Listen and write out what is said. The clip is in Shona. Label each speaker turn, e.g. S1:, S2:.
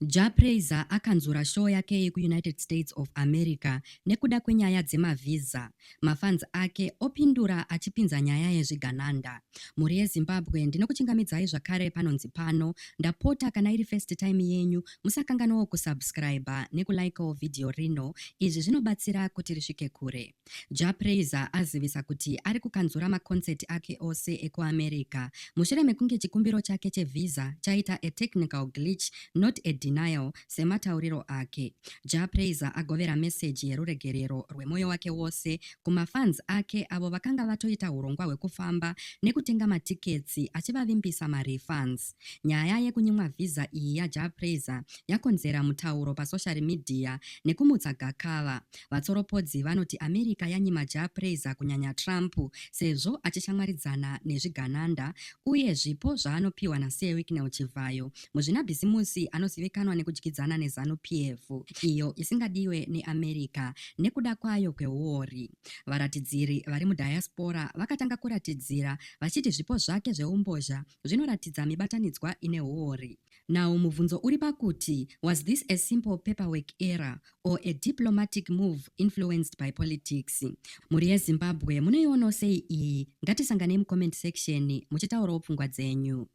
S1: Japraiser akanzura show yake yeku-United States of America nekuda kwenyaya dzemavhisa. Mafans ake opindura achipinza nyaya yezvigananda. Mhuri yeZimbabwe, ndinokuchingamidzai zvakare panonzi pano. Ndapota kana iri first time yenyu, musakanganawo kusubscribe nekulikewo video rino. Izvi zvinobatsira kuti risvike kure. Japraiser azivisa kuti ari kukanzura maconcert ake ose ekuAmerica mushure mekunge chikumbiro chake chevisa chaita a technical glitch, not a denial, sematauriro ake. Japraiser agovera meseji yeruregerero rwemoyo wake wose kumafans ake avo vakanga vatoita urongwa hwekufamba nekutenga matiketsi achivavimbisa marefunds. Nyaya yekunyimwa visa iyi yaJapraiser yakonzera mutauro pasocial media nekumutsa gakava. Vatsoropodzi vanoti America yanyima Japraiser kunyanya Trump sezvo achishamwaridzana nezvigananda uye zvipo zvaanopiwa naSewicknell Chivayo, muzvinabhisimusi anozivikanwa nekudyidzana neZanu-PF, iyo isingadiwe neAmerica nekuda kwayo kweuori. Varatidziri vari mudiaspora vakatanga kuratidzira vachiti zvipo zvake zveumbozha zvinoratidza mibatanidzwa ine uori. Now mubvunzo uri pakuti, was this a simple paperwork error or a diplomatic move influenced by politics? Muri yeZimbabwe munoionawo sei iyi? Ngatisanganei mucomment section muchitaurawo pfungwa dzenyu.